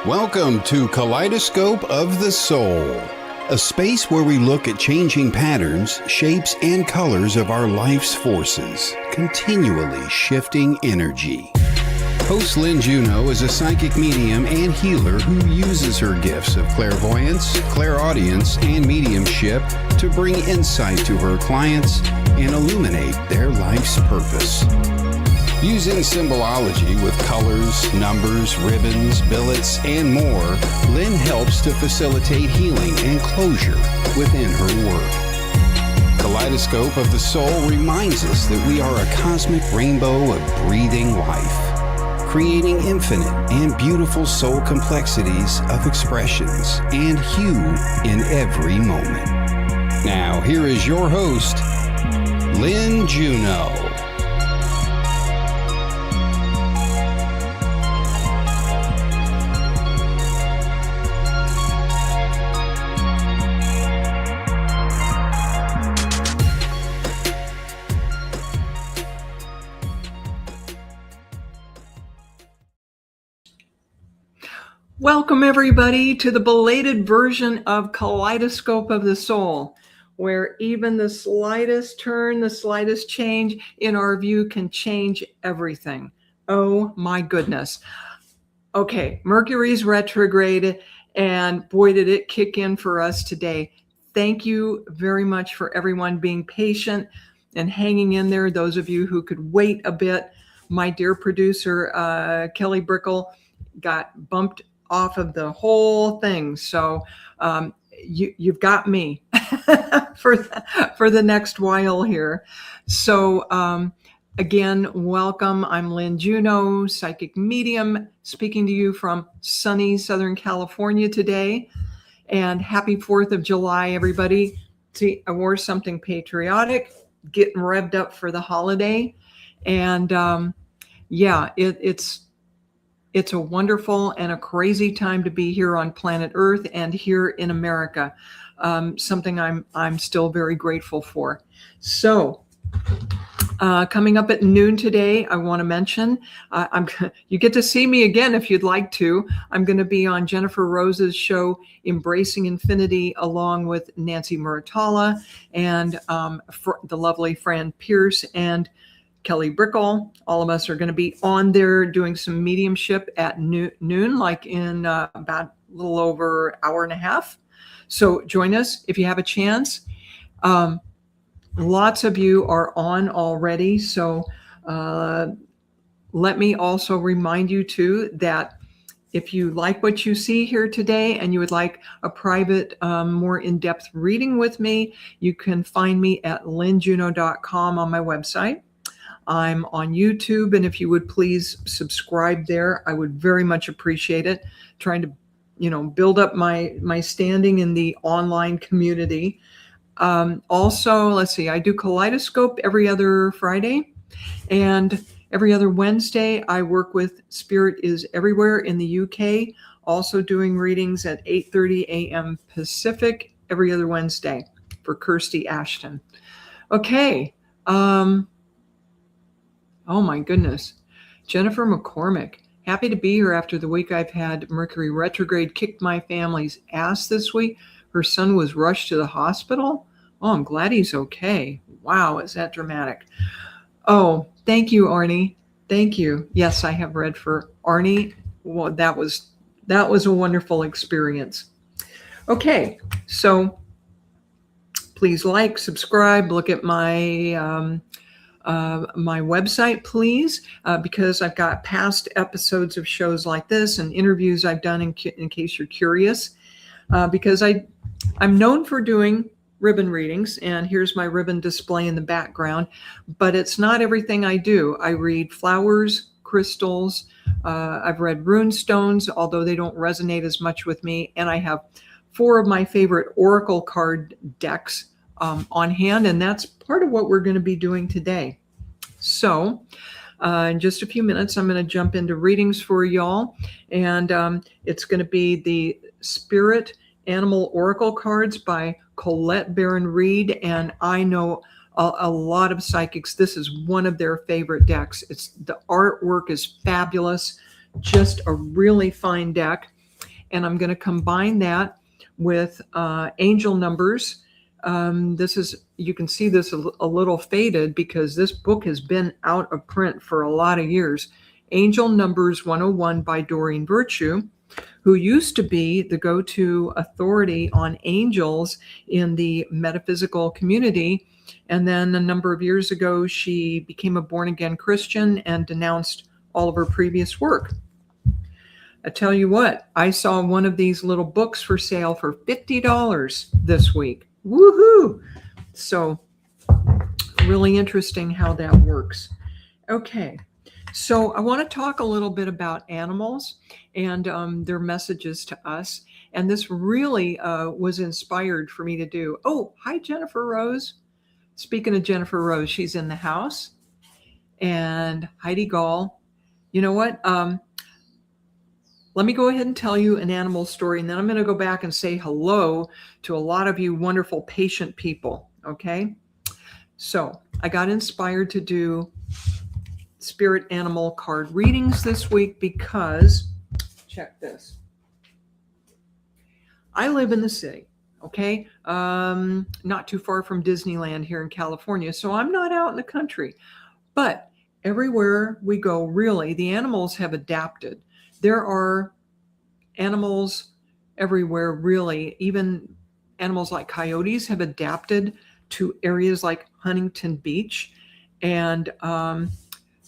Welcome to Kaleidoscope of the Soul, a space where we look at changing patterns, shapes, and colors of our life's forces, continually shifting energy. Host Lynne Juneau is a psychic medium and healer who uses her gifts of clairvoyance, clairaudience, and mediumship to bring insight to her clients and illuminate their life's purpose. Using symbolology with colors, numbers, ribbons, billets, and more, Lynne helps to facilitate healing and closure within her work. Kaleidoscope of the Soul reminds us that we are a cosmic rainbow of breathing life, creating infinite and beautiful soul complexities of expressions and hue in every moment. Now, here is your host, Lynne Juneau. Welcome, everybody, to the belated version of Kaleidoscope of the Soul, where even the slightest turn, the slightest change in our view can change everything. Oh, my goodness. Okay, Mercury's retrograde, and boy, did it kick in for us today. Thank you very much for everyone being patient and hanging in there. Those of you who could wait a bit. My dear producer, Kelly Brickle, got bumped off of the whole thing. So you've got me for the next while here. So again, welcome. I'm Lynne Juneau, psychic medium, speaking to you from sunny Southern California today. And happy 4th of July, everybody. See, I wore something patriotic, getting revved up for the holiday. And yeah, it's a wonderful and a crazy time to be here on planet Earth and here in America. Something I'm still very grateful for. So coming up at noon today, I want to mention, you get to see me again if you'd like to. I'm going to be on Jennifer Rose's show, Embracing Infinity, along with Nancy Muratalla and the lovely Fran Pierce and Kelly Brickle. All of us are going to be on there doing some mediumship at noon, like in about a little over an hour and a half. So join us if you have a chance. Lots of you are on already. So let me also remind you too that if you like what you see here today and you would like a private, more in-depth reading with me, you can find me at lynnejuneau.com on my website. I'm on YouTube, and if you would please subscribe there, I would very much appreciate it. Trying to, build up my standing in the online community. Also, let's see, I do Kaleidoscope every other Friday, and every other Wednesday, I work with Spirit is Everywhere in the UK, also doing readings at 8:30 a.m. Pacific every other Wednesday for Kirsty Ashton. Okay. Oh my goodness. Jennifer McCormick, happy to be here after the week I've had. Mercury retrograde kicked my family's ass this week. Her son was rushed to the hospital. Oh, I'm glad he's okay. Wow, is that dramatic? Oh, thank you, Arnie. Thank you. Yes, I have read for Arnie. Well, that was a wonderful experience. Okay, so please like, subscribe, look at my my website, please, because I've got past episodes of shows like this and interviews I've done in case you're curious, because I'm known for doing ribbon readings, and here's my ribbon display in the background, but it's not everything I do. I read flowers, crystals, I've read rune stones, although they don't resonate as much with me, and I have 4 of my favorite oracle card decks on hand, and that's part of what we're going to be doing today. So in just a few minutes, I'm going to jump into readings for y'all, and it's going to be the Spirit Animal Oracle cards by Colette Baron Reed, and I know a lot of psychics. This is one of their favorite decks. The artwork is fabulous, just a really fine deck. and I'm going to combine that with angel numbers. You can see this a little faded because this book has been out of print for a lot of years. Angel Numbers 101 by Doreen Virtue, who used to be the go-to authority on angels in the metaphysical community. And then a number of years ago, she became a born-again Christian and denounced all of her previous work. I tell you what, I saw one of these little books for sale for $50 this week. Woohoo! So really interesting how that works. Okay, so I want to talk a little bit about animals and their messages to us. And this really was inspired for me to do. Oh, hi, Jennifer Rose. Speaking of Jennifer Rose, she's in the house. And Heidi Gall. You know what? Let me go ahead and tell you an animal story, and then I'm going to go back and say hello to a lot of you wonderful patient people, okay? So I got inspired to do spirit animal card readings this week because, check this. I live in the city, okay? Not too far from Disneyland here in California, so I'm not out in the country. But everywhere we go, really, the animals have adapted. There are animals everywhere, really. Even animals like coyotes have adapted to areas like Huntington Beach, and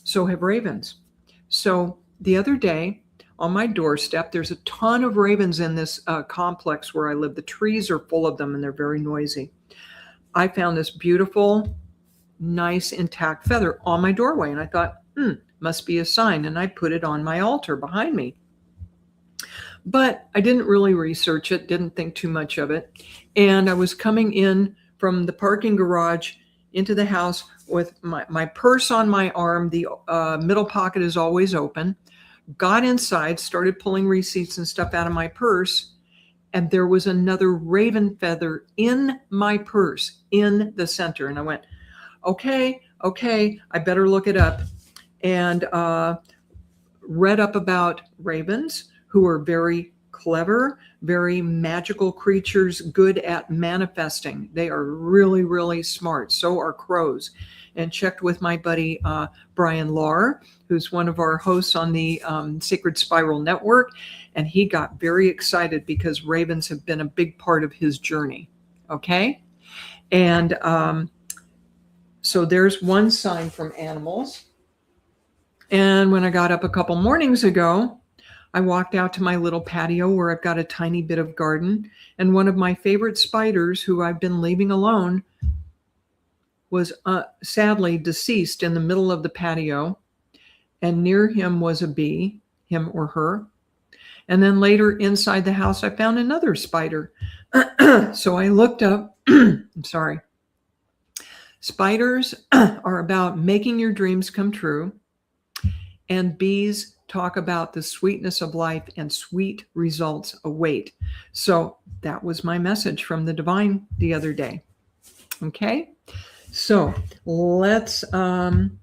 so have ravens. So the other day on my doorstep, there's a ton of ravens in this complex where I live. The trees are full of them and they're very noisy. I found this beautiful, nice, intact feather on my doorway, and I thought, must be a sign, and I put it on my altar behind me. But I didn't really research it, didn't think too much of it. And I was coming in from the parking garage into the house with my purse on my arm. The middle pocket is always open. Got inside, started pulling receipts and stuff out of my purse. And there was another raven feather in my purse in the center. And I went, okay, I better look it up. And read up about ravens, who are very clever, very magical creatures, good at manifesting. They are really, really smart. So are crows. And checked with my buddy Brian Lahr, who's one of our hosts on the Sacred Spiral Network. And he got very excited because ravens have been a big part of his journey. Okay? And so there's one sign from animals. And when I got up a couple mornings ago, I walked out to my little patio where I've got a tiny bit of garden. And one of my favorite spiders, who I've been leaving alone, was sadly deceased in the middle of the patio. And near him was a bee, him or her. And then later inside the house, I found another spider. So I looked up. I'm sorry. Spiders are about making your dreams come true. And bees talk about the sweetness of life, and sweet results await. So that was my message from the divine the other day. Okay, so let's, what I'm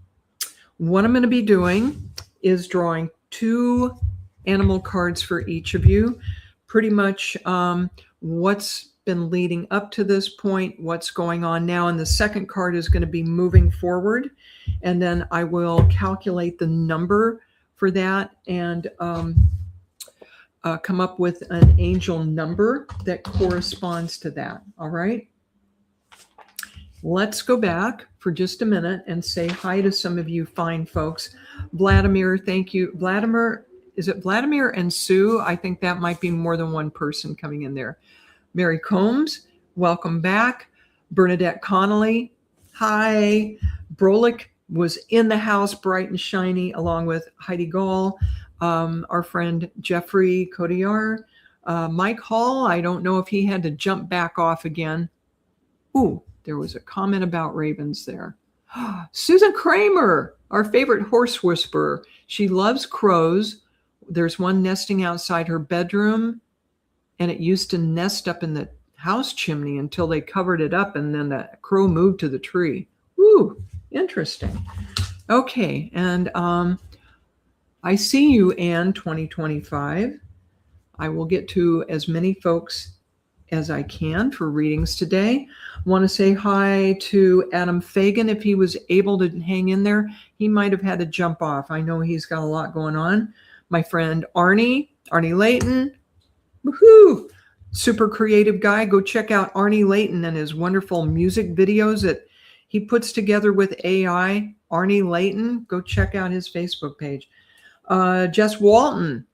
going to be doing is drawing 2 animal cards for each of you. Pretty much what's been leading up to this point, what's going on now. And the second card is going to be moving forward. And then I will calculate the number for that and come up with an angel number that corresponds to that. All right. Let's go back for just a minute and say hi to some of you fine folks. Vladimir, thank you. Vladimir, is it Vladimir and Sue? I think that might be more than one person coming in there. Mary Combs, welcome back. Bernadette Connolly, hi. Brolick was in the house, bright and shiny, along with Heidi Gall, our friend Jeffrey Cotillard, Mike Hall. I don't know if he had to jump back off again. Ooh, there was a comment about ravens there. Susan Kramer, our favorite horse whisperer. She loves crows. There's one nesting outside her bedroom, and it used to nest up in the house chimney until they covered it up, and then the crow moved to the tree. Ooh, interesting. Okay, and I see you, Anne 2025. I will get to as many folks as I can for readings today. I want to say hi to Adam Fagan. If he was able to hang in there, he might have had to jump off. I know he's got a lot going on. My friend Arnie Layton. Woohoo! Super creative guy. Go check out Arnie Layton and his wonderful music videos that he puts together with AI. Arnie Layton. Go check out his Facebook page. Jess Walton,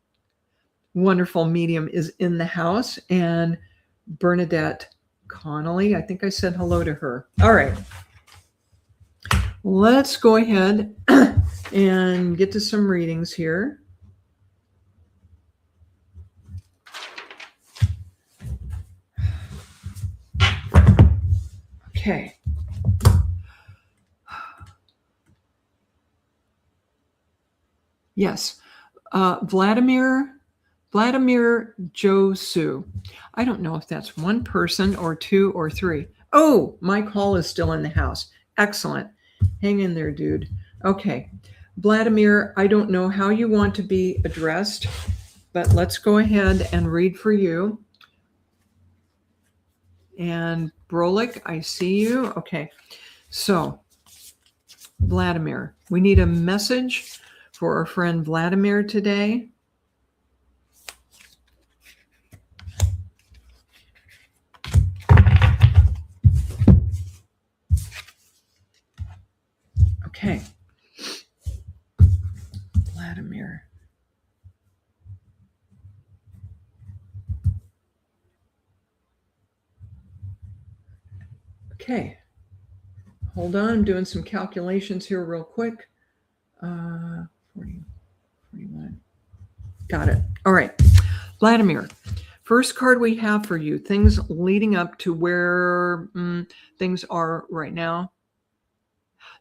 wonderful medium, is in the house. And Bernadette Connolly, I think I said hello to her. All right. Let's go ahead and get to some readings here. Okay. Yes. Vladimir Josu. I don't know if that's one person or two or three. Oh, Mike Hall is still in the house. Excellent. Hang in there, dude. Okay. Vladimir, I don't know how you want to be addressed, but let's go ahead and read for you. And Brolik, I see you. Okay. So, Vladimir, we need a message for our friend Vladimir today. Okay. Vladimir. Okay. Hold on. I'm doing some calculations here real quick. 40, 41. Got it. All right. Vladimir, first card we have for you, things leading up to where things are right now.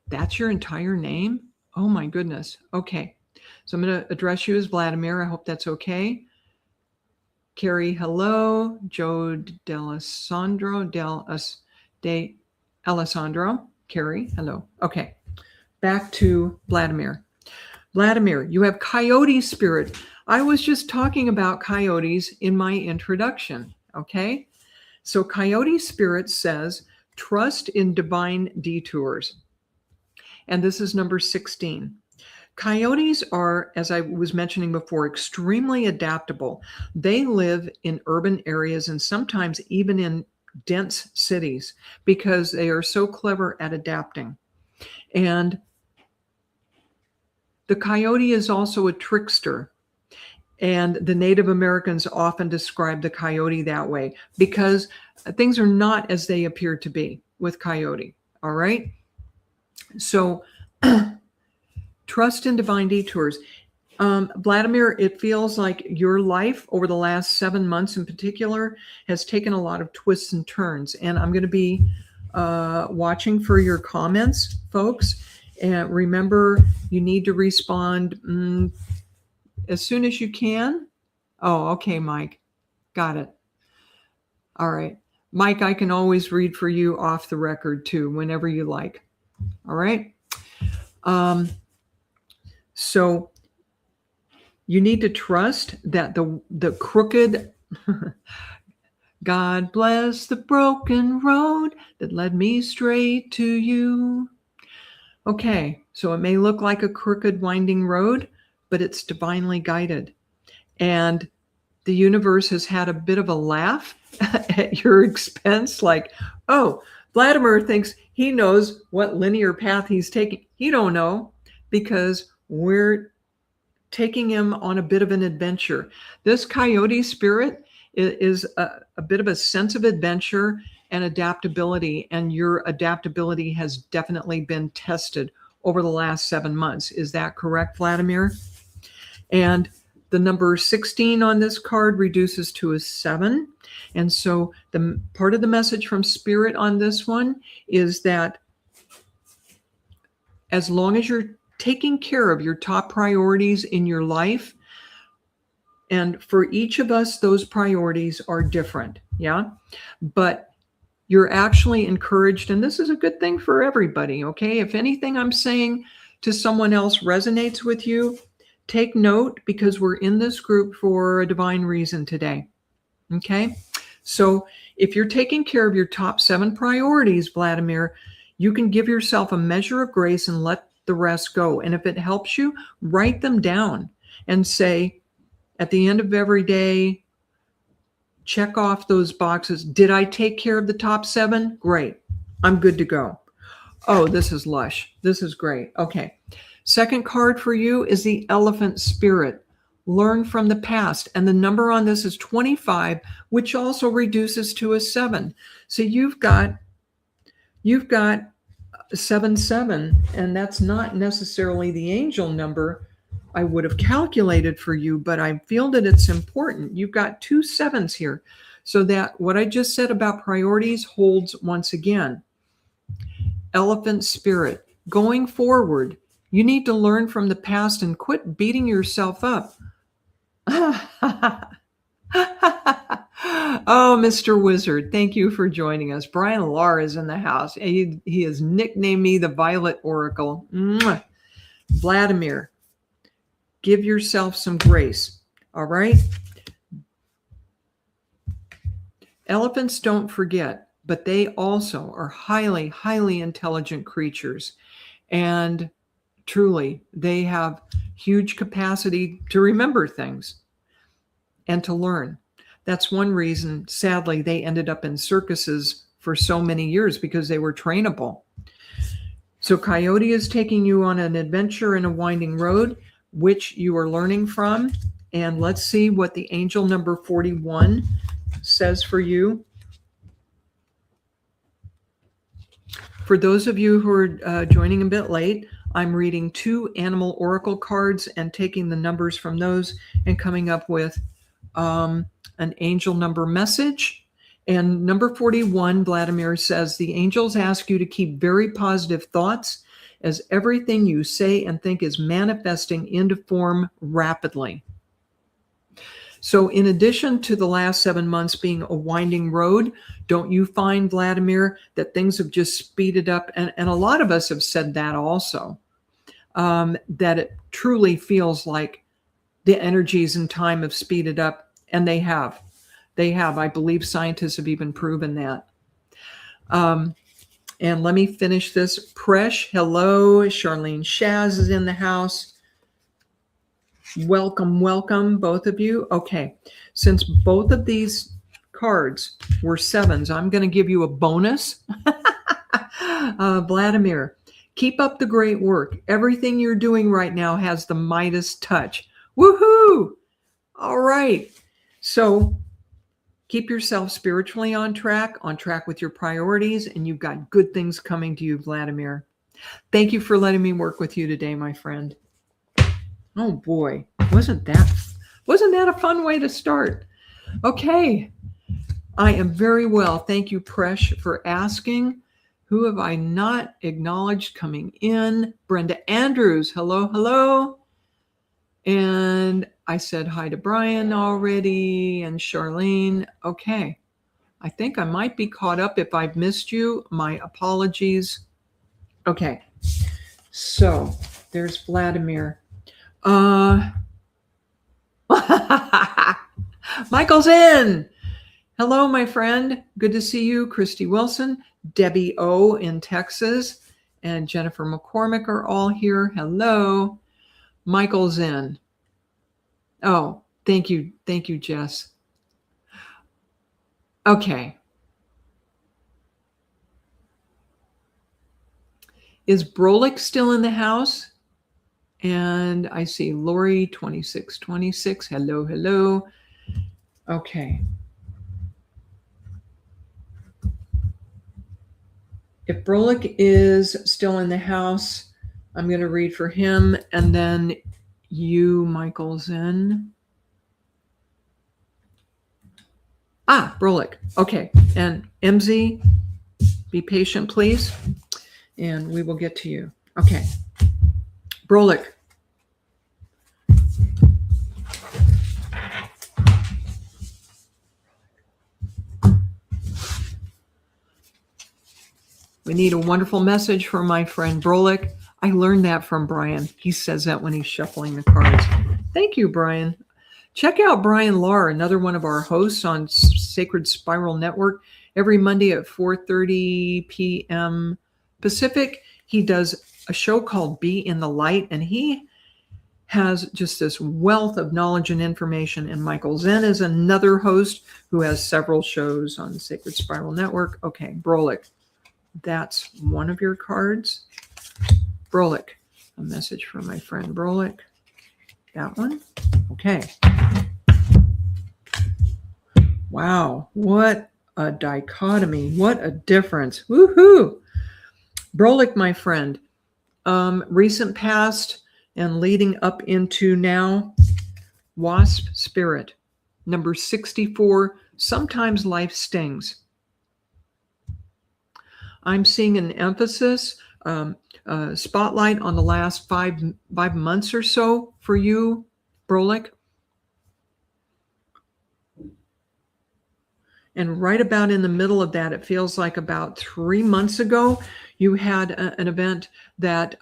That's your entire name? Oh my goodness. Okay. So I'm going to address you as Vladimir. I hope that's okay. Carrie, hello. Joe D'Alessandro. Carrie, hello. Okay. Back to Vladimir. Vladimir, you have coyote spirit. I was just talking about coyotes in my introduction. Okay. So coyote spirit says, trust in divine detours. And this is number 16. Coyotes are, as I was mentioning before, extremely adaptable. They live in urban areas and sometimes even in dense cities because they are so clever at adapting. And the coyote is also a trickster. And the Native Americans often describe the coyote that way because things are not as they appear to be with coyote. All right. So trust in divine detours. Vladimir, it feels like your life over the last 7 months in particular has taken a lot of twists and turns. And I'm going to be watching for your comments, folks. And remember, you need to respond as soon as you can. Oh, okay, Mike. Got it. All right. Mike, I can always read for you off the record too, whenever you like. All right. So you need to trust that the crooked, God bless the broken road that led me straight to you. Okay, so it may look like a crooked, winding road, but it's divinely guided. And the universe has had a bit of a laugh at your expense, like, oh, Vladimir thinks he knows what linear path he's taking. He don't know because we're taking him on a bit of an adventure. This coyote spirit is a bit of a sense of adventure and adaptability, and your adaptability has definitely been tested over the last 7 months. Is that correct, Vladimir? And the number 16 on this card reduces to a 7. And so the part of the message from Spirit on this one is that as long as you're taking care of your top priorities in your life, and for each of us, those priorities are different. Yeah. But you're actually encouraged, and this is a good thing for everybody. Okay. If anything I'm saying to someone else resonates with you, take note because we're in this group for a divine reason today. Okay? So if you're taking care of your top 7 priorities, Vladimir, you can give yourself a measure of grace and let the rest go. And if it helps you, write them down and say, at the end of every day, check off those boxes. Did I take care of the top 7? Great. I'm good to go. Oh, this is lush. This is great. Okay. Second card for you is the elephant spirit. Learn from the past. And the number on this is 25, which also reduces to a 7. So you've got 7, and that's not necessarily the angel number I would have calculated for you, but I feel that it's important. You've got 2 7s here. So that what I just said about priorities holds once again. Elephant spirit. Going forward, you need to learn from the past and quit beating yourself up. Oh, Mr. Wizard, thank you for joining us. Brian Lar is in the house. He has nicknamed me the Violet Oracle. Mwah. Vladimir, give yourself some grace. All right? Elephants don't forget, but they also are highly, highly intelligent creatures. And truly, they have huge capacity to remember things and to learn. That's one reason, sadly, they ended up in circuses for so many years, because they were trainable. So Coyote is taking you on an adventure in a winding road, which you are learning from. And let's see what the angel number 41 says for you. For those of you who are joining a bit late, I'm reading 2 animal oracle cards and taking the numbers from those and coming up with an angel number message. And number 41, Vladimir says, the angels ask you to keep very positive thoughts, as everything you say and think is manifesting into form rapidly. So in addition to the last 7 months being a winding road, don't you find, Vladimir, that things have just speeded up? And a lot of us have said that also, that it truly feels like the energies and time have speeded up, and they have. They have. I believe scientists have even proven that. And let me finish this. Presh, hello. Charlene Shaz is in the house. Welcome, welcome, both of you. Okay, since both of these cards were 7s, I'm going to give you a bonus. Vladimir, keep up the great work. Everything you're doing right now has the Midas touch. Woohoo! All right. So keep yourself spiritually on track with your priorities, and you've got good things coming to you, Vladimir. Thank you for letting me work with you today, my friend. Oh boy, wasn't that a fun way to start? Okay, I am very well. Thank you, Presh, for asking. Who have I not acknowledged coming in? Brenda Andrews, hello, hello. And I said hi to Brian already, and Charlene. Okay, I think I might be caught up. If I've missed you, my apologies. Okay, so there's Vladimir. Michael's in. Hello, my friend. Good to see you. Christy Wilson, Debbie O in Texas, and Jennifer McCormick are all here. Hello. Michael's in. Oh, thank you. Thank you, Jess. Okay. Is Brolick still in the house? And I see Lori 2626. Hello, hello. Okay. If Brolick is still in the house, I'm going to read for him, and then you, Michael's in. Brolick. Okay. And MZ, be patient, please, and we will get to you. Okay. Brolick. We need a wonderful message from my friend Brolick. I learned that from Brian. He says that when he's shuffling the cards. Thank you, Brian. Check out Brian Lahr, another one of our hosts on Sacred Spiral Network, every Monday at 4:30 p.m. Pacific. He does a show called Be in the Light, and he has just this wealth of knowledge and information. And Michael Zen is another host who has several shows on the Sacred Spiral Network. Okay, Brolic, that's one of your cards. Brolic, a message from my friend Brolic. That one. Okay. Wow, what a dichotomy. What a difference. Woohoo. Brolic, my friend, recent past and leading up into now, wasp spirit, number 64, sometimes life stings. I'm seeing an emphasis, spotlight on the last five months or so for you, Brolic. And right about in the middle of that, it feels like about 3 months ago, you had an event that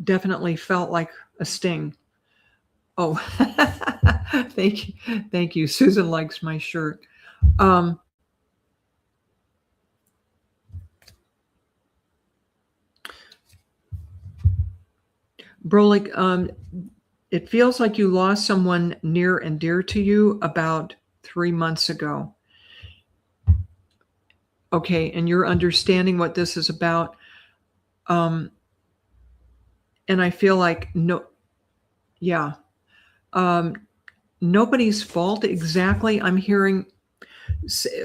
definitely felt like a sting. Oh, thank you. Susan likes my shirt. Brolic, it feels like you lost someone near and dear to you about 3 months ago. Okay, and you're understanding what this is about. And I feel like nobody's fault exactly. I'm hearing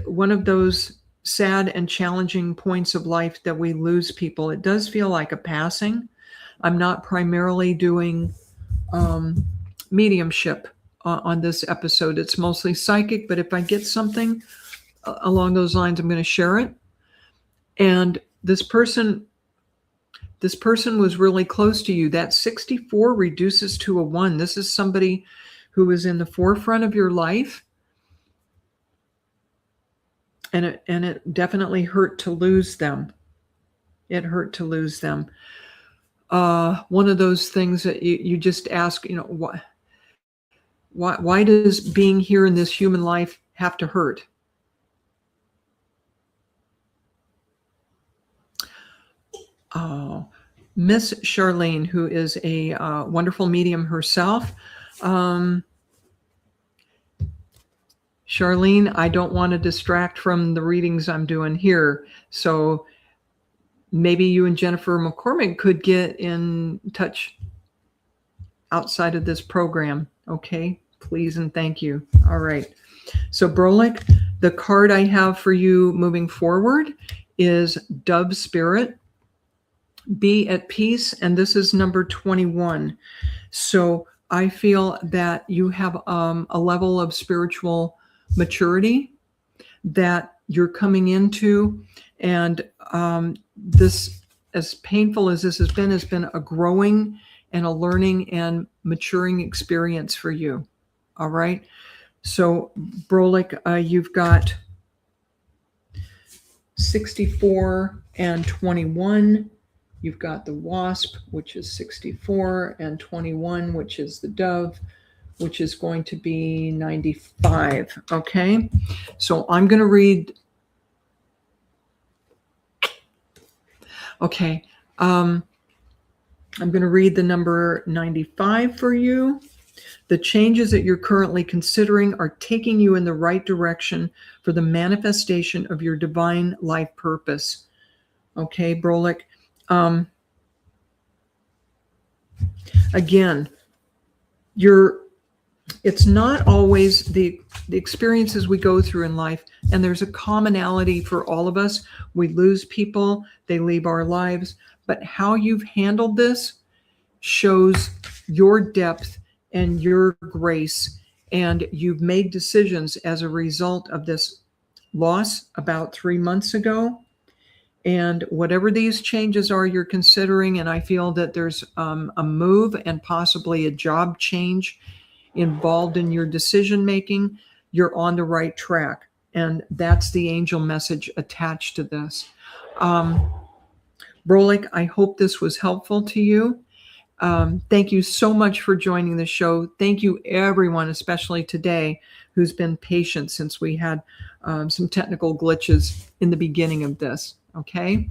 one of those sad and challenging points of life that we lose people. It does feel like a passing. I'm not primarily doing mediumship on this episode. It's mostly psychic, but if I get something along those lines, I'm going to share it. And this person was really close to you. That 64 reduces to a 1. This is somebody who was in the forefront of your life. And it definitely hurt to lose them. It hurt to lose them. One of those things that you just ask, why does being here in this human life have to hurt? Oh, Miss Charlene, who is a wonderful medium herself. Charlene, I don't want to distract from the readings I'm doing here. So maybe you and Jennifer McCormick could get in touch outside of this program. Okay, please and thank you. All right. So Brolic, the card I have for you moving forward is Dove Spirit. Be at peace, and this is number 21. So I feel that you have a level of spiritual maturity that you're coming into, and this, as painful as this has been a growing and a learning and maturing experience for you. All right. So Brolic, you've got 64 and 21. You've got the wasp, which is 64, and 21, which is the dove, which is going to be 95. Okay. So I'm going to read. Okay. I'm going to read the number 95 for you. The changes that you're currently considering are taking you in the right direction for the manifestation of your divine life purpose. Okay, Brolic. Again, it's not always the experiences we go through in life, and there's a commonality for all of us. We lose people, they leave our lives, but how you've handled this shows your depth and your grace, and you've made decisions as a result of this loss about 3 months ago. And whatever these changes are you're considering, and I feel that there's a move and possibly a job change involved in your decision making, you're on the right track. And that's the angel message attached to this. Brolik, I hope this was helpful to you. Thank you so much for joining the show. Thank you, everyone, especially today, who's been patient since we had some technical glitches in the beginning of this. Okay.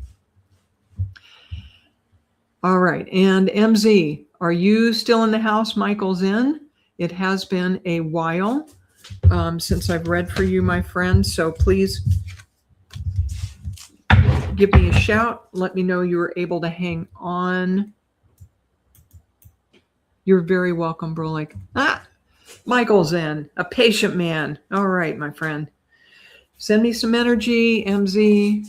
All right. And MZ, are you still in the house? Michael's in. It has been a while since I've read for you, my friend. So please give me a shout. Let me know you were able to hang on. You're very welcome, Brolik. Michael's in. A patient man. All right, my friend. Send me some energy, MZ.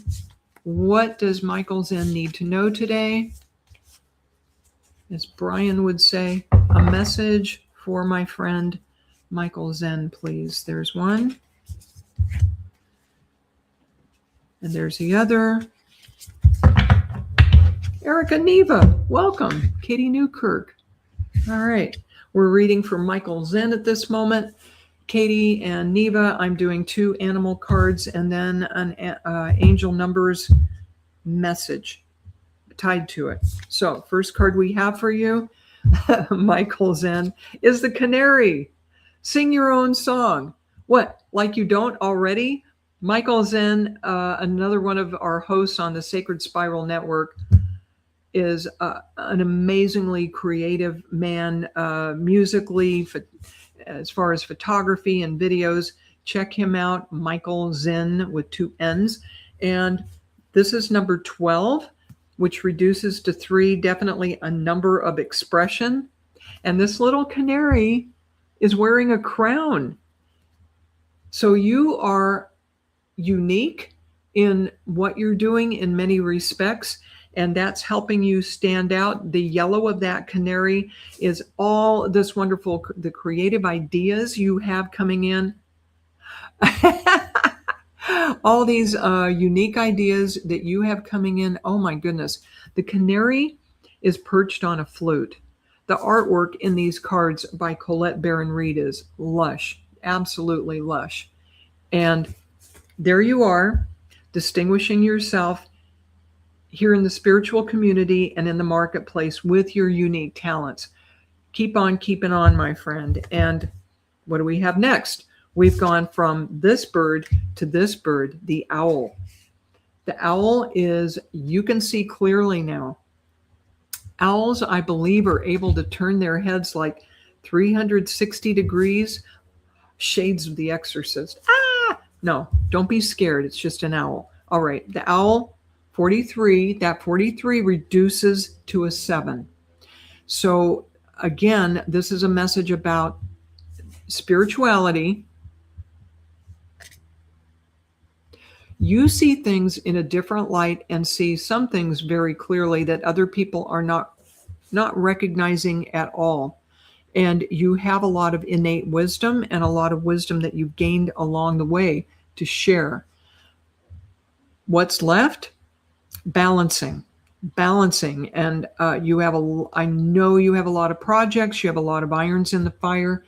What does Michael Zen need to know today? As Brian would say, a message for my friend Michael Zen, please. There's one. And there's the other. Erica Neva, welcome. Katie Newkirk. All right. We're reading for Michael Zen at this moment. Katie and Neva, I'm doing 2 animal cards and then an angel numbers message tied to it. So first card we have for you, Michael Zen, is the canary. Sing your own song. What, like you don't already? Michael Zen, another one of our hosts on the Sacred Spiral Network, is an amazingly creative man, musically, as far as photography and videos. Check him out, Michael Zen with 2 N's. And this is number 12, which reduces to 3, definitely a number of expression. And this little canary is wearing a crown. So you are unique in what you're doing in many respects, and that's helping you stand out. The yellow of that canary is all this wonderful, the creative ideas you have coming in. All these unique ideas that you have coming in. Oh my goodness. The canary is perched on a flute. The artwork in these cards by Colette Baron Reed is lush, absolutely lush. And there you are, distinguishing yourself here in the spiritual community and in the marketplace with your unique talents. Keep on keeping on, my friend. And what do we have next? We've gone from this bird to this bird, the owl. The owl is, you can see clearly now. Owls, I believe, are able to turn their heads like 360 degrees, shades of The Exorcist. No, don't be scared. It's just an owl. All right, the owl, 43, that 43 reduces to a 7. So again, this is a message about spirituality. You see things in a different light and see some things very clearly that other people are not recognizing at all. And you have a lot of innate wisdom and a lot of wisdom that you've gained along the way to share. What's left? Balancing. And you have I know you have a lot of projects. You have a lot of irons in the fire.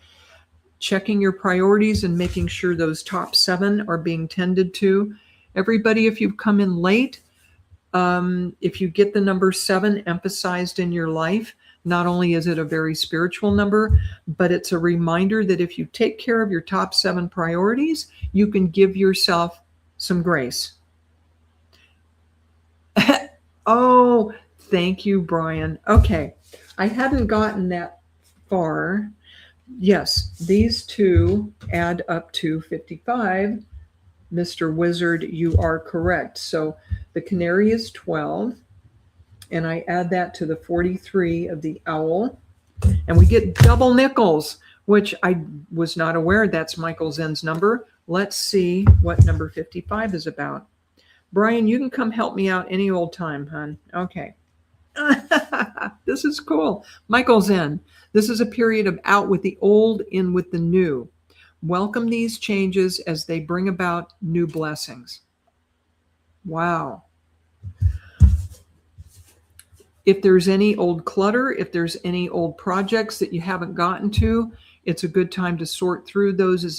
Checking your priorities and making sure those top 7 are being tended to. Everybody, if you've come in late, if you get the number 7 emphasized in your life, not only is it a very spiritual number, but it's a reminder that if you take care of your top 7 priorities, you can give yourself some grace. Oh, thank you, Brian. Okay, I hadn't gotten that far. Yes, these 2 add up to 55. Mr. Wizard, you are correct. So the canary is 12, and I add that to the 43 of the owl, and we get double nickels, which I was not aware that's Michael Zen's number. Let's see what number 55 is about. Brian, you can come help me out any old time, hon. Okay. This is cool. Michael Zen, this is a period of out with the old, in with the new. Welcome these changes as they bring about new blessings. Wow. If there's any old clutter, if there's any old projects that you haven't gotten to, it's a good time to sort through those as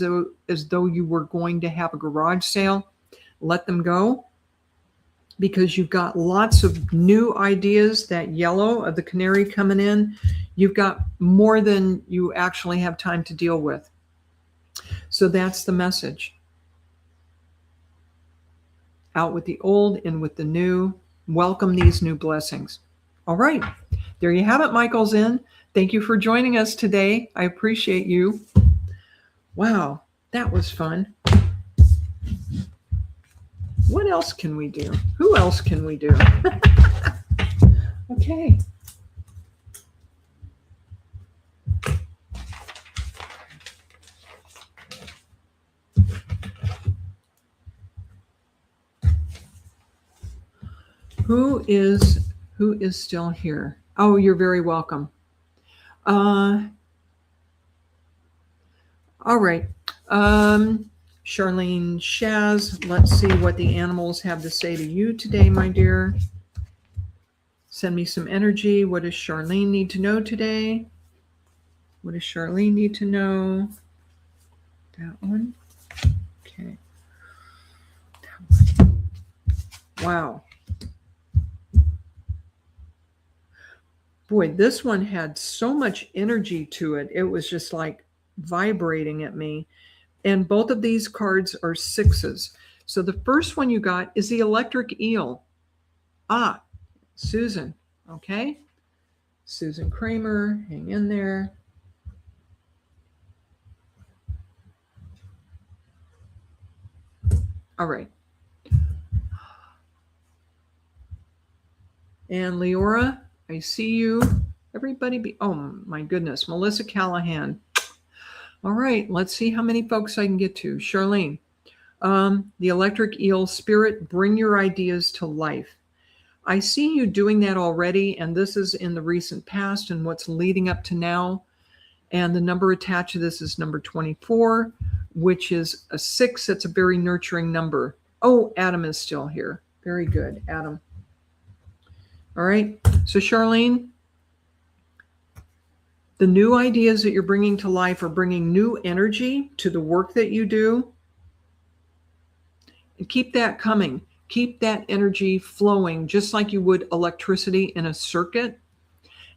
though you were going to have a garage sale. Let them go. because you've got lots of new ideas. That yellow of the canary coming in, you've got more than you actually have time to deal with. So that's the message. Out with the old, in with the new. Welcome these new blessings. All right. There you have it, Michael's in. Thank you for joining us today. I appreciate you. Wow, that was fun. What else can we do? Who else can we do? Okay. Who is still here? Oh, you're very welcome. All right. Charlene Shaz, let's see what the animals have to say to you today, my dear. Send me some energy. What does Charlene need to know today? What does Charlene need to know? That one. Okay. That one. Wow. Boy, this one had so much energy to it. It was just like vibrating at me. And both of these cards are sixes. So the first one you got is the electric eel. Ah, Susan. Okay. Susan Kramer, hang in there. All right. And Leora, I see you. Everybody be, oh my goodness, Melissa Callahan. All right, let's see how many folks I can get to. Charlene, the electric eel spirit, bring your ideas to life. I see you doing that already, and this is in the recent past and what's leading up to now. And the number attached to this is number 24, which is a 6. That's a very nurturing number. Oh, Adam is still here. Very good, Adam. All right, so Charlene, the new ideas that you're bringing to life are bringing new energy to the work that you do. And keep that coming. Keep that energy flowing, just like you would electricity in a circuit.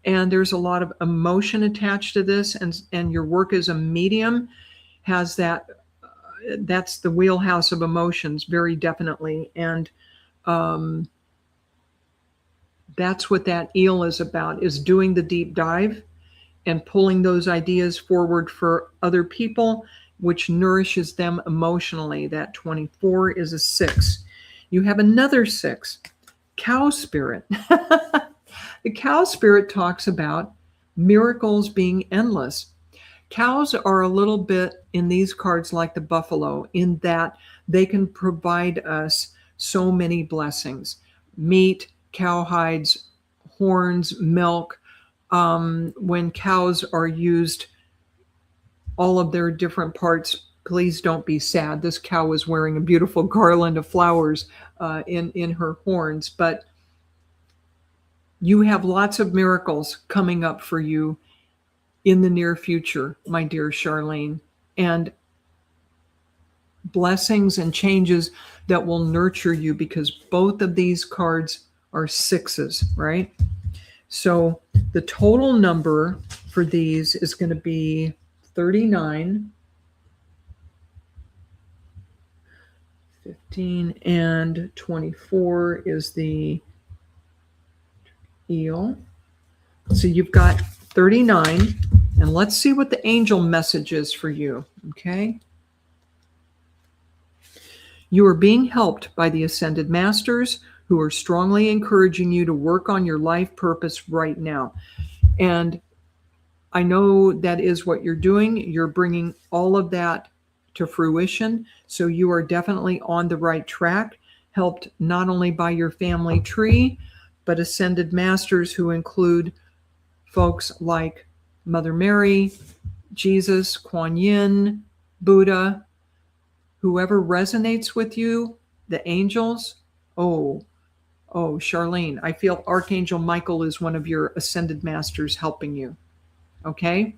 And there's a lot of emotion attached to this, and your work as a medium has that. That's the wheelhouse of emotions, very definitely. And that's what that eel is about, is doing the deep dive and pulling those ideas forward for other people, which nourishes them emotionally. That 24 is a 6. You have another 6, cow spirit. The cow spirit talks about miracles being endless. Cows are a little bit in these cards like the buffalo, in that they can provide us so many blessings. Meat, cow hides, horns, milk. When cows are used, all of their different parts, please don't be sad. This cow is wearing a beautiful garland of flowers in her horns, but you have lots of miracles coming up for you in the near future, my dear Charlene, and blessings and changes that will nurture you, because both of these cards are 6s, right? So the total number for these is going to be 39, 15, and 24 is the eel. So you've got 39, and let's see what the angel message is for you, okay? You are being helped by the Ascended Masters, who are strongly encouraging you to work on your life purpose right now. And I know that is what you're doing. You're bringing all of that to fruition. So you are definitely on the right track, helped not only by your family tree, but Ascended Masters, who include folks like Mother Mary, Jesus, Kuan Yin, Buddha, whoever resonates with you, the angels. Oh, Charlene, I feel Archangel Michael is one of your Ascended Masters helping you. Okay?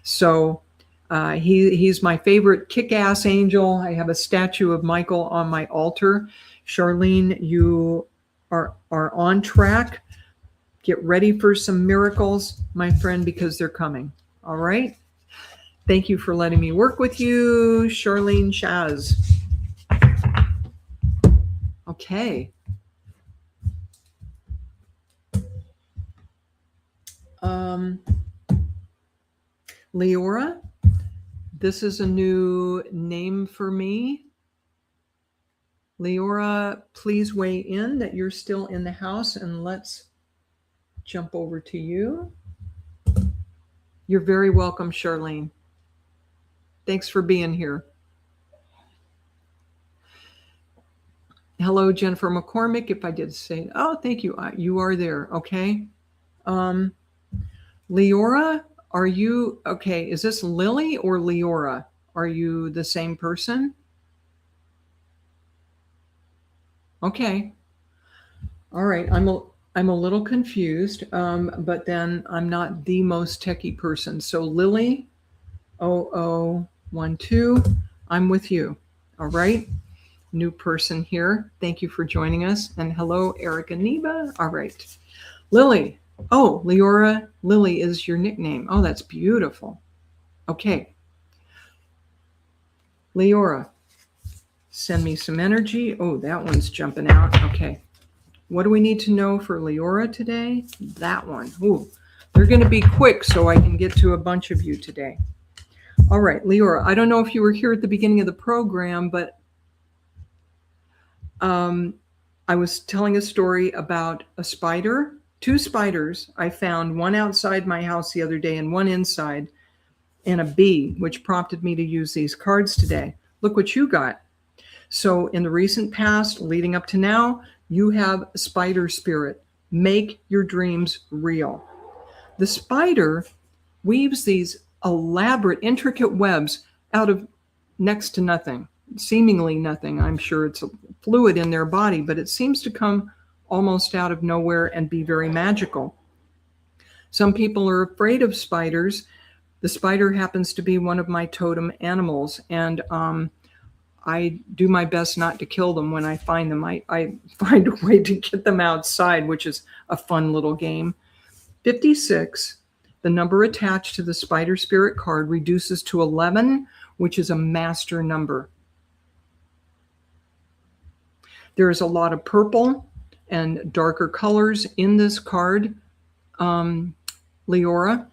So he's my favorite kick-ass angel. I have a statue of Michael on my altar. Charlene, you are on track. Get ready for some miracles, my friend, because they're coming. All right. Thank you for letting me work with you, Charlene Shaz. Okay. Leora, this is a new name for me. Leora, please weigh in that you're still in the house, and let's jump over to you. You're very welcome, Charlene. Thanks for being here. Hello, Jennifer McCormick. If I did say, oh, thank you. You are there. Okay. Leora, are you, okay, is this Lily or Leora? Are you the same person? Okay. All right. I'm a little confused, but then I'm not the most techie person. So Lily, 0012, I'm with you. All right. New person here. Thank you for joining us. And hello, Erica Neba. All right. Lily. Oh, Leora, Lily is your nickname. Oh, that's beautiful. Okay. Leora, send me some energy. Oh, that one's jumping out. Okay. What do we need to know for Leora today? That one. Ooh, they're going to be quick so I can get to a bunch of you today. All right, Leora, I don't know if you were here at the beginning of the program, but I was telling a story about a spider. 2 spiders I found, one outside my house the other day and one inside, and a bee, which prompted me to use these cards today. Look what you got. So in the recent past, leading up to now, you have a spider spirit. Make your dreams real. The spider weaves these elaborate, intricate webs out of next to nothing, seemingly nothing. I'm sure it's a fluid in their body, but it seems to come almost out of nowhere and be very magical. Some people are afraid of spiders. The spider happens to be one of my totem animals, and I do my best not to kill them when I find them. I find a way to get them outside, which is a fun little game. 56, the number attached to the spider spirit card, reduces to 11, which is a master number. There is a lot of purple and darker colors in this card, Leora.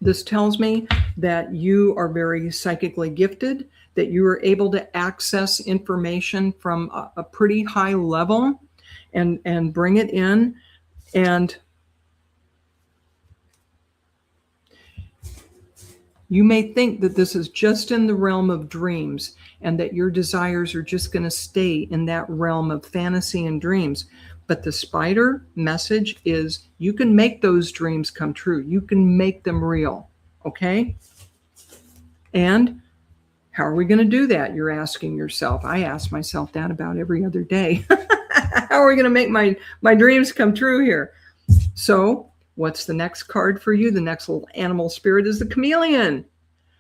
This tells me that you are very psychically gifted, that you are able to access information from a pretty high level and bring it in. And you may think that this is just in the realm of dreams and that your desires are just going to stay in that realm of fantasy and dreams. But the spider message is you can make those dreams come true. You can make them real. Okay? And how are we going to do that? You're asking yourself. I ask myself that about every other day. How are we going to make my dreams come true here? So what's the next card for you? The next little animal spirit is the chameleon.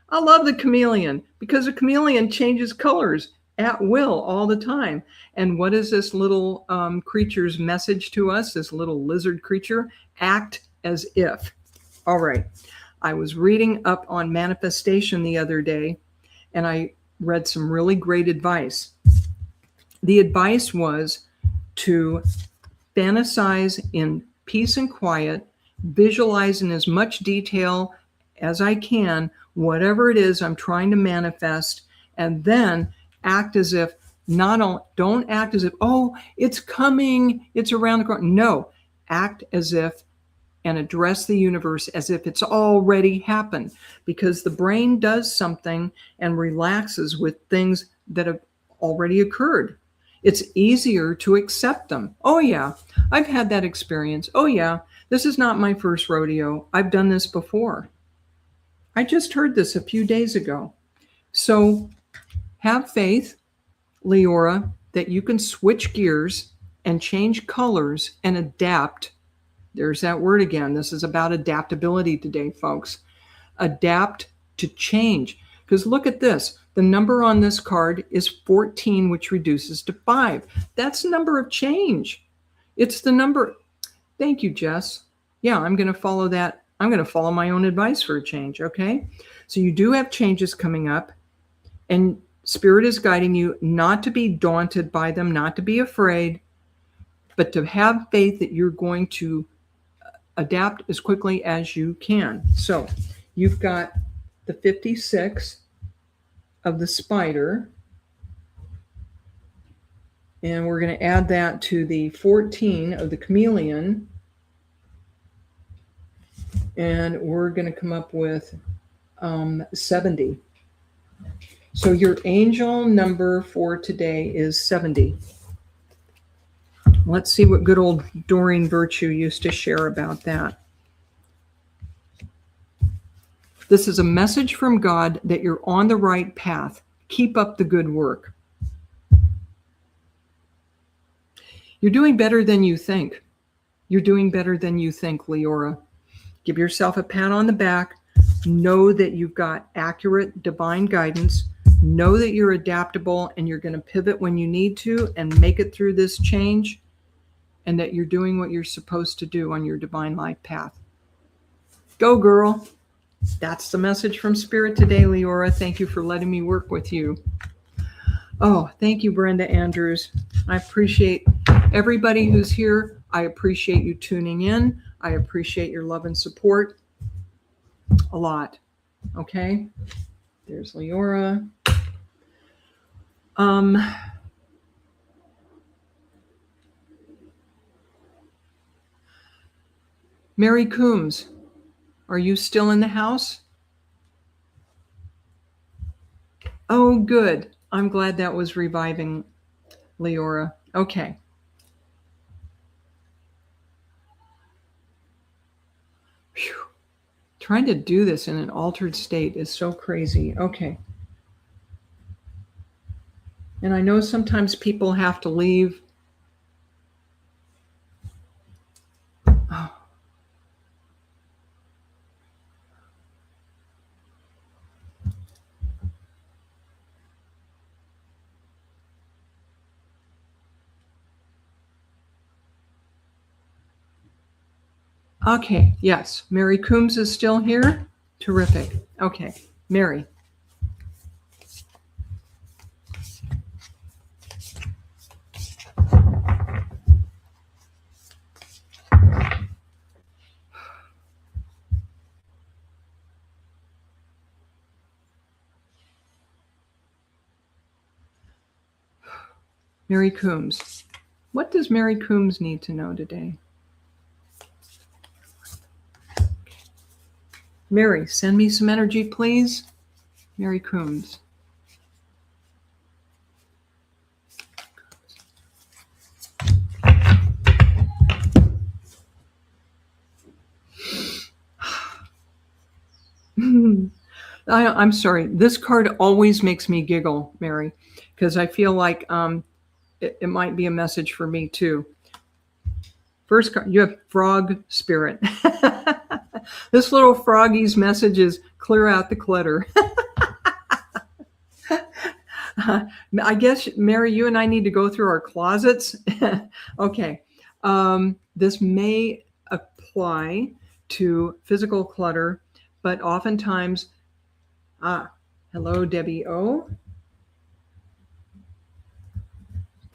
I love the chameleon because a chameleon changes colors at will all the time. And what is this little creature's message to us, this little lizard creature? Act as if. All right. I was reading up on manifestation the other day, and I read some really great advice. The advice was to fantasize in peace and quiet, visualize in as much detail as I can, whatever it is I'm trying to manifest, and then act as if, don't act as if, oh, it's coming, it's around the corner. No, act as if and address the universe as if it's already happened, because the brain does something and relaxes with things that have already occurred. It's easier to accept them. Oh yeah, I've had that experience. Oh yeah, this is not my first rodeo. I've done this before. I just heard this a few days ago. So have faith, Leora, that you can switch gears and change colors and adapt. There's that word again. This is about adaptability today, folks. Adapt to change. Because look at this. The number on this card is 14, which reduces to 5. That's the number of change. It's the number. Thank you, Jess. Yeah, I'm going to follow that. I'm going to follow my own advice for a change. Okay. So you do have changes coming up, and Spirit is guiding you not to be daunted by them, not to be afraid, but to have faith that you're going to adapt as quickly as you can. So you've got the 56 of the spider, and we're going to add that to the 14 of the chameleon, and we're going to come up with 70. So your angel number for today is 70. Let's see what good old Doreen Virtue used to share about that. This is a message from God that you're on the right path. Keep up the good work. You're doing better than you think. You're doing better than you think, Leora. Give yourself a pat on the back. Know that you've got accurate divine guidance. Know that you're adaptable and you're going to pivot when you need to and make it through this change, and that you're doing what you're supposed to do on your divine life path. Go, girl. That's the message from Spirit today, Leora. Thank you for letting me work with you. Oh, thank you, Brenda Andrews. I appreciate everybody who's here. I appreciate you tuning in. I appreciate your love and support a lot. Okay. There's Leora. Mary Coombs, are you still in the house? Oh, good. I'm glad that was reviving, Leora. Okay. Whew. Trying to do this in an altered state is so crazy. Okay. And I know sometimes people have to leave. Oh. Okay, yes. Mary Coombs is still here. Terrific. Okay, Mary. Mary Coombs. What does Mary Coombs need to know today? Mary, send me some energy, please. Mary Coombs. I'm sorry. This card always makes me giggle, Mary, because I feel like it might be a message for me too. First card, you have frog spirit. This little froggy's message is clear out the clutter. I guess, Mary, you and I need to go through our closets. Okay. This may apply to physical clutter, but oftentimes, hello, Debbie O.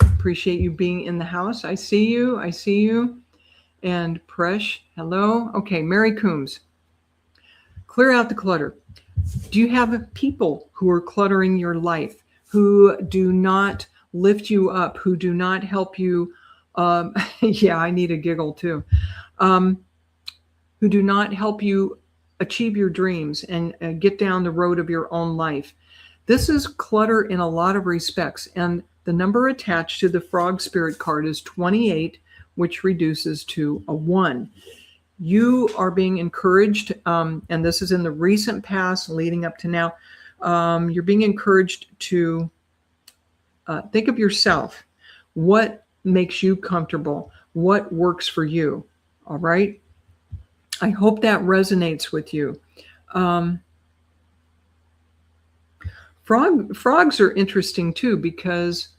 Appreciate you being in the house. I see you. I see you. And Presh, hello. Okay, Mary Coombs. Clear out the clutter. Do you have people who are cluttering your life, who do not lift you up, who do not help you? Yeah, I need a giggle too. Who do not help you achieve your dreams and get down the road of your own life. This is clutter in a lot of respects. And the number attached to the frog spirit card is 28, which reduces to a 1. You are being encouraged, and this is in the recent past leading up to now, you're being encouraged to think of yourself. What makes you comfortable? What works for you? All right? I hope that resonates with you. Frogs are interesting too because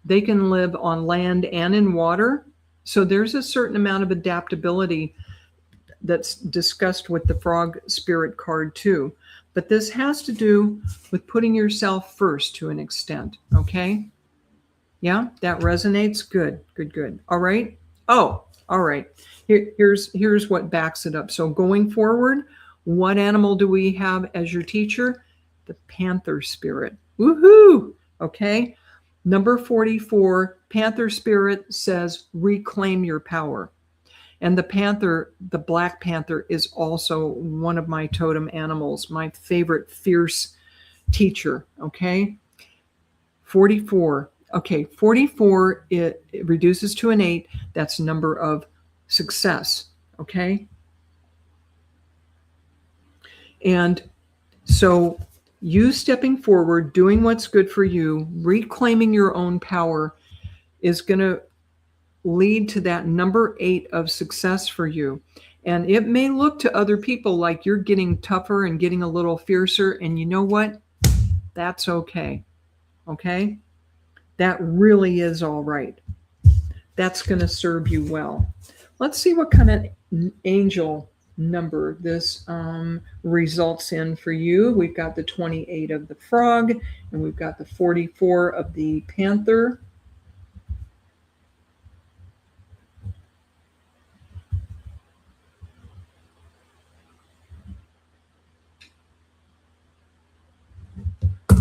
they can live on land and in water. So there's a certain amount of adaptability that's discussed with the frog spirit card too. But this has to do with putting yourself first to an extent, okay? Yeah, that resonates? Good, good, good. All right. Oh, all right. Here's what backs it up. So going forward, what animal do we have as your teacher? The panther spirit. Woohoo! Okay. Number 44, panther spirit says reclaim your power. And the panther, the black panther, is also one of my totem animals, my favorite fierce teacher. Okay. 44. Okay. 44, it reduces to an 8. That's number of success. Okay. And so you stepping forward, doing what's good for you, reclaiming your own power is going to lead to that number 8 of success for you. And it may look to other people like you're getting tougher and getting a little fiercer. And you know what? That's okay. Okay? That really is all right. That's going to serve you well. Let's see what kind of angel number this results in for you. We've got the 28 of the frog, and we've got the 44 of the panther.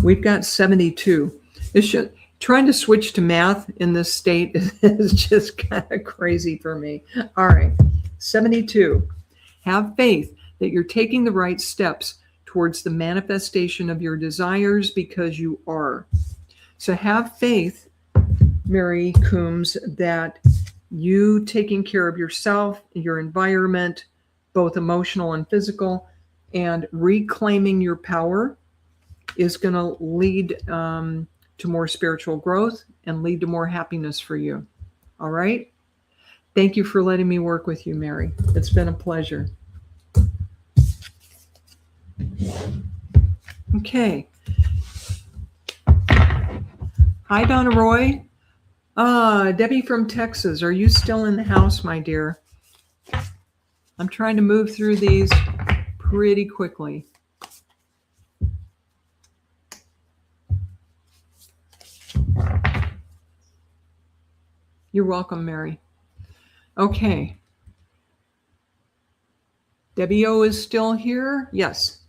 We've got 72. Trying to switch to math in this state is just kind of crazy for me. All right, 72. Have faith that you're taking the right steps towards the manifestation of your desires because you are. So have faith, Mary Coombs, that you taking care of yourself, your environment, both emotional and physical, and reclaiming your power is going to lead to more spiritual growth and lead to more happiness for you. All right? Thank you for letting me work with you, Mary. It's been a pleasure. Okay. Hi, Donna Roy. Debbie from Texas. Are you still in the house, my dear? I'm trying to move through these pretty quickly. You're welcome, Mary. Okay. Debbie O is still here? Yes.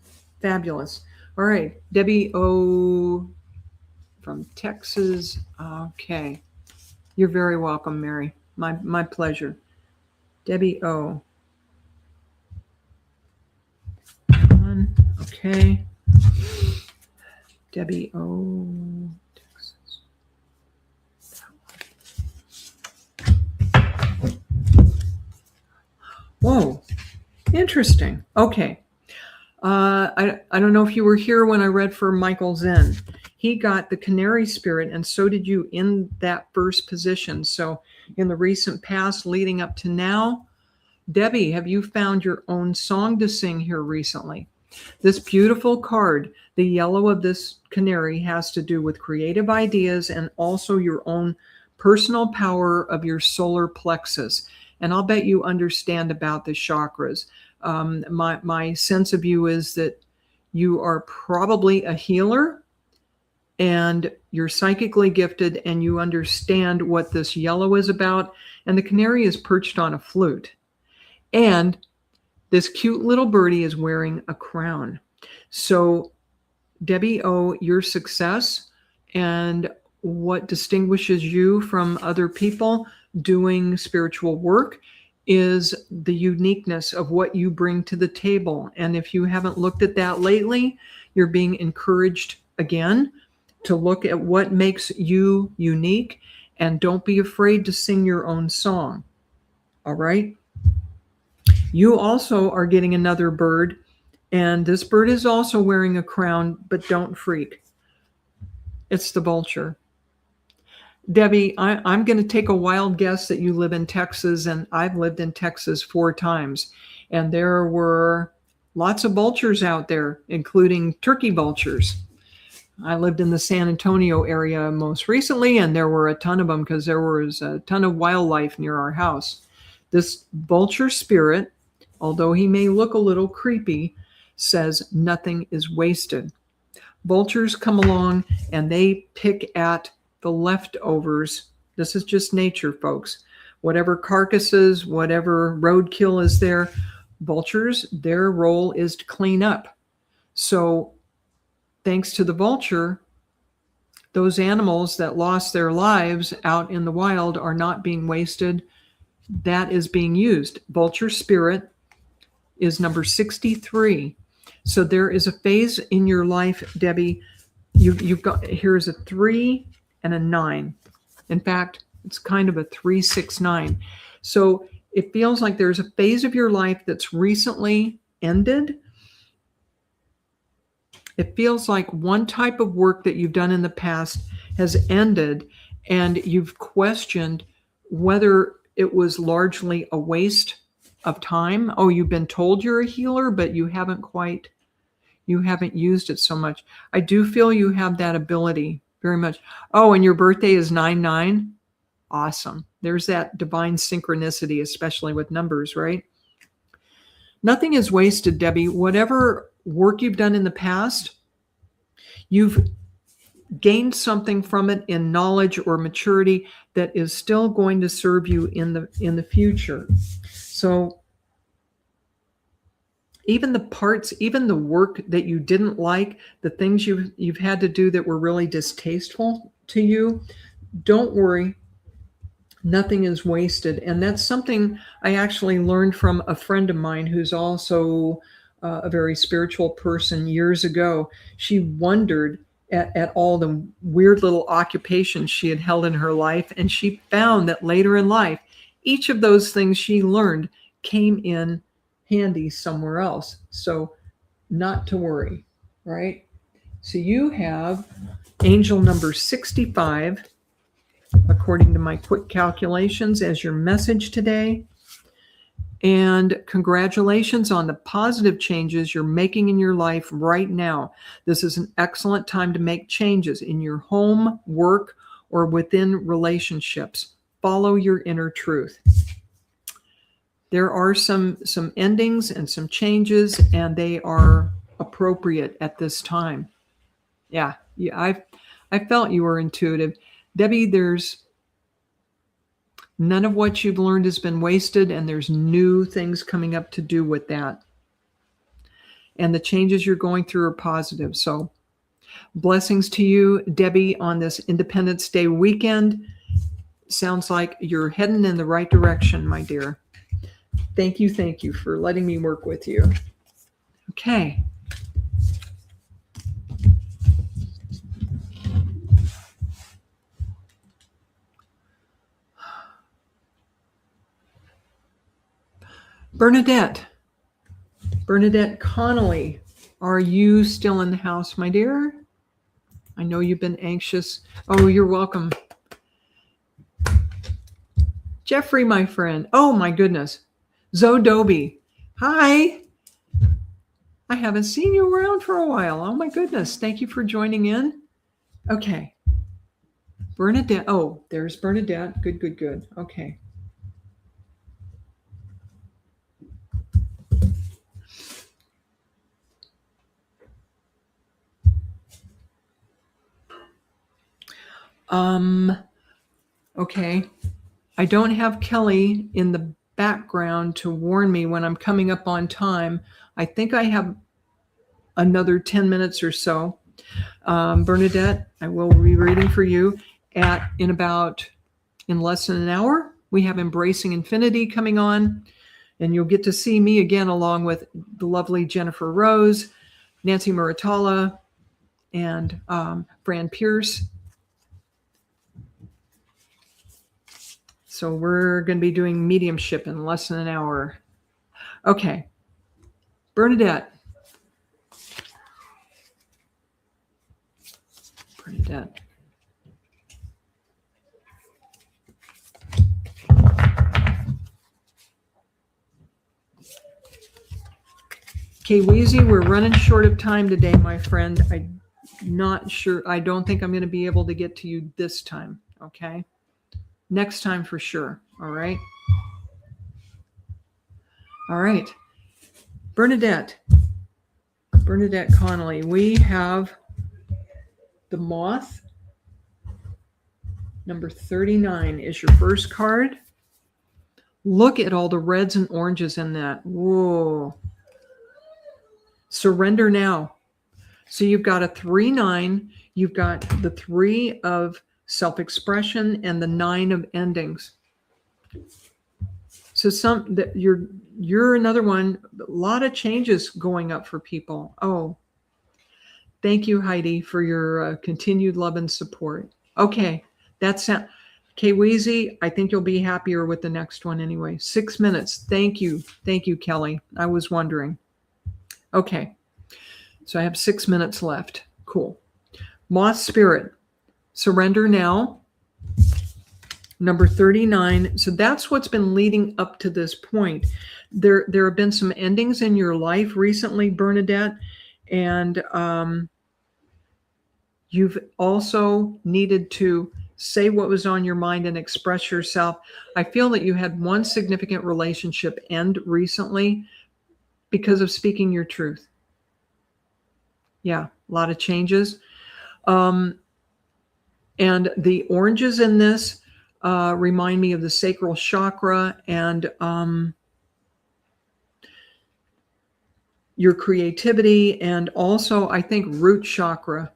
Fabulous. All right. Debbie O from Texas. Okay. You're very welcome, Mary. My pleasure. Debbie O. Okay. Debbie O. Texas. Whoa. Interesting. Okay. I don't know if you were here when I read for Michael Zen. He got the canary spirit, and so did you in that first position. So in the recent past leading up to now, Debbie, have you found your own song to sing here recently? This beautiful card, the yellow of this canary, has to do with creative ideas and also your own personal power of your solar plexus. And I'll bet you understand about the chakras. My sense of you is that you are probably a healer and you're psychically gifted and you understand what this yellow is about. And the canary is perched on a flute. And this cute little birdie is wearing a crown. So Debbie O, your success and what distinguishes you from other people doing spiritual work is the uniqueness of what you bring to the table. And if you haven't looked at that lately, you're being encouraged again to look at what makes you unique, and don't be afraid to sing your own song. All right? You also are getting another bird, and this bird is also wearing a crown, but don't freak. It's the vulture. Debbie, I'm going to take a wild guess that you live in Texas, and I've lived in Texas 4 times. And there were lots of vultures out there, including turkey vultures. I lived in the San Antonio area most recently, and there were a ton of them because there was a ton of wildlife near our house. This vulture spirit, although he may look a little creepy, says nothing is wasted. Vultures come along and they pick at the leftovers. This is just nature, folks. Whatever carcasses, whatever roadkill is there, vultures, their role is to clean up. So thanks to the vulture, those animals that lost their lives out in the wild are not being wasted. That is being used. Vulture spirit is number 63. So there is a phase in your life, Debbie. You've got, here's a 3 and a 9. In fact, it's kind of a 3-6-9. So it feels like there's a phase of your life that's recently ended. It feels like one type of work that you've done in the past has ended, and you've questioned whether it was largely a waste of time. Oh, you've been told you're a healer, but you haven't used it so much. I do feel you have that ability very much. Oh, and your birthday is 9/9. Awesome. There's that divine synchronicity, especially with numbers, right? Nothing is wasted, Debbie. Whatever work you've done in the past, you've gained something from it in knowledge or maturity that is still going to serve you in the future. So even the parts, even the work that you didn't like, the things you've had to do that were really distasteful to you, don't worry. Nothing is wasted. And that's something I actually learned from a friend of mine who's also a very spiritual person years ago. She wondered at all the weird little occupations she had held in her life. And she found that later in life, each of those things she learned came in handy somewhere else. So not to worry, right? So you have angel number 65, according to my quick calculations, as your message today. And congratulations on the positive changes you're making in your life right now. This is an excellent time to make changes in your home, work, or within relationships. Follow your inner truth. There are some endings and some changes, and they are appropriate at this time. Yeah, I felt you were intuitive. Debbie, there's none of what you've learned has been wasted, and there's new things coming up to do with that. And the changes you're going through are positive. So blessings to you, Debbie, on this Independence Day weekend. Sounds like you're heading in the right direction, my dear. Thank you for letting me work with you. Okay. Bernadette Connolly, are you still in the house, my dear? I know you've been anxious. Oh, you're welcome. Jeffrey, my friend. Oh, my goodness. Zodobi. Hi. I haven't seen you around for a while. Oh, my goodness. Thank you for joining in. Okay. Bernadette. Oh, there's Bernadette. Good. Okay. Okay. I don't have Kelly in the background to warn me when I'm coming up on time. I think I have another 10 minutes or so. Bernadette, I will be reading for you in less than an hour. We have Embracing Infinity coming on, and you'll get to see me again along with the lovely Jennifer Rose, Nancy Muratalla, and Fran Pierce. So we're going to be doing mediumship in less than an hour. Okay. Bernadette. Okay, Wheezy, we're running short of time today, my friend. I not sure. I don't think I'm going to be able to get to you this time. Okay. Next time for sure. All right. All right. Bernadette Connolly. We have the moth. Number 39 is your first card. Look at all the reds and oranges in that. Whoa. Surrender now. So you've got a 3-9. You've got the 3 of self-expression and the 9 of endings. So you're another one. A lot of changes going up for people. Oh, thank you, Heidi, for your continued love and support. Okay, that's K-Weezy, I think you'll be happier with the next one anyway. 6 minutes. Thank you, Kelly. I was wondering. Okay, so I have 6 minutes left. Cool. Moth Spirit, surrender now. Number 39. So that's what's been leading up to this point. There have been some endings in your life recently, Bernadette, and you've also needed to say what was on your mind and express yourself. I feel that you had one significant relationship end recently because of speaking your truth. Yeah, a lot of changes. And the oranges in this remind me of the sacral chakra and your creativity, and also I think root chakra.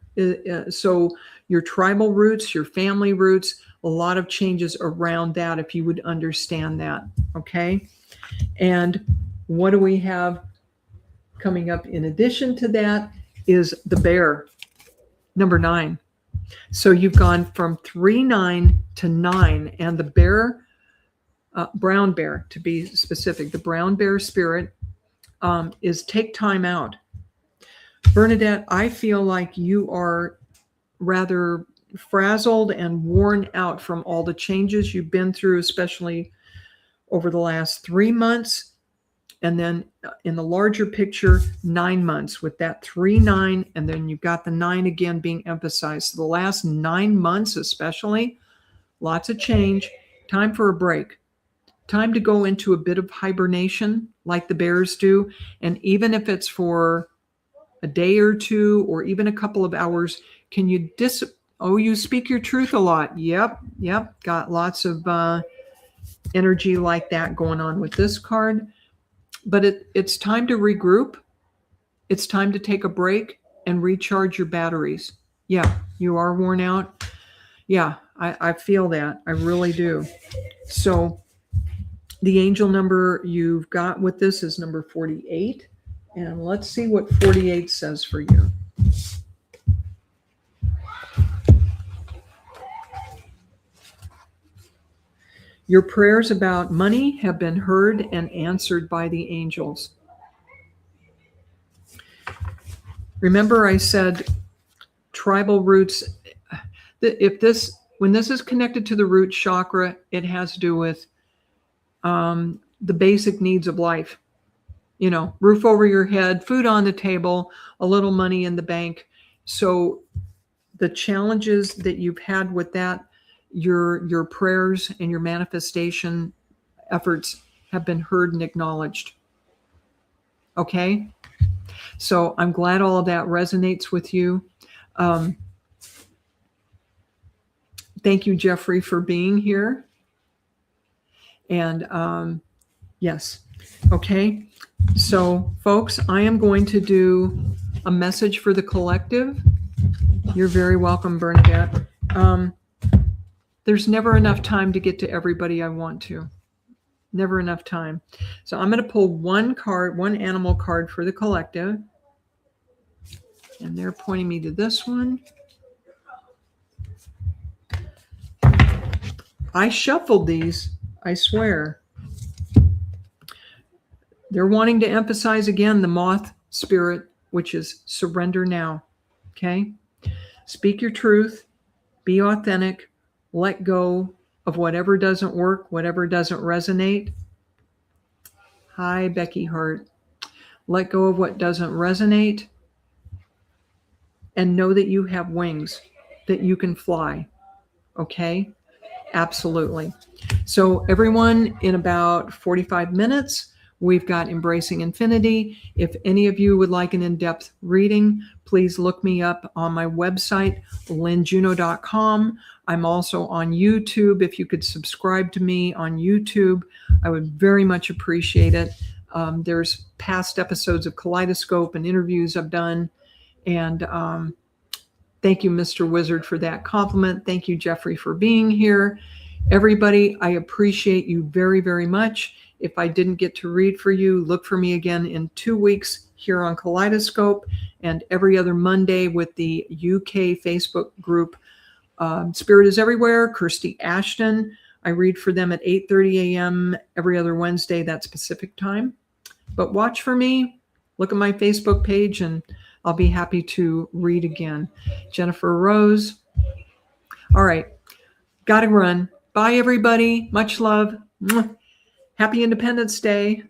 So your tribal roots, your family roots, a lot of changes around that if you would understand that. Okay. And what do we have coming up in addition to that is the bear, number 9. So you've gone from 3-9 to 9, and the bear, brown bear to be specific, the brown bear spirit is take time out. Bernadette, I feel like you are rather frazzled and worn out from all the changes you've been through, especially over the last 3 months. And then in the larger picture, 9 months with that 3-9, and then you've got the 9 again being emphasized. So the last 9 months, especially, lots of change. Time for a break. Time to go into a bit of hibernation like the bears do. And even if it's for a day or two or even a couple of hours, can you you speak your truth a lot. Yep. Got lots of energy like that going on with this card. But it's time to regroup. It's time to take a break and recharge your batteries. Yeah, you are worn out. Yeah, I feel that. I really do. So the angel number you've got with this is number 48. And let's see what 48 says for you. Your prayers about money have been heard and answered by the angels. Remember I said tribal roots, when this is connected to the root chakra, it has to do with the basic needs of life. You know, roof over your head, food on the table, a little money in the bank. So the challenges that you've had with that, your prayers and your manifestation efforts have been heard and acknowledged. Okay? So I'm glad all of that resonates with you. Thank you, Jeffrey, for being here. And yes. Okay. So folks, I am going to do a message for the collective. You're very welcome, Bernadette. There's never enough time to get to everybody I want to. Never enough time. So I'm going to pull one animal card for the collective. And they're pointing me to this one. I shuffled these, I swear. They're wanting to emphasize again the moth spirit, which is surrender now. Okay? Speak your truth. Be authentic. Let go of whatever doesn't work, whatever doesn't resonate. Hi, Becky Hart. Let go of what doesn't resonate and know that you have wings, that you can fly. Okay? Absolutely. So everyone, in about 45 minutes, we've got Embracing Infinity. If any of you would like an in-depth reading, please look me up on my website, lynnejuneau.com. I'm also on YouTube. If you could subscribe to me on YouTube, I would very much appreciate it. There's past episodes of Kaleidoscope and interviews I've done. And thank you, Mr. Wizard, for that compliment. Thank you, Jeffrey, for being here. Everybody, I appreciate you very, very much. If I didn't get to read for you, look for me again in 2 weeks here on Kaleidoscope and every other Monday with the UK Facebook group, Spirit is Everywhere, Kirsty Ashton. I read for them at 8:30 a.m. every other Wednesday. That's Pacific time. But watch for me. Look at my Facebook page and I'll be happy to read again. Jennifer Rose. All right. Got to run. Bye, everybody. Much love. Happy Independence Day.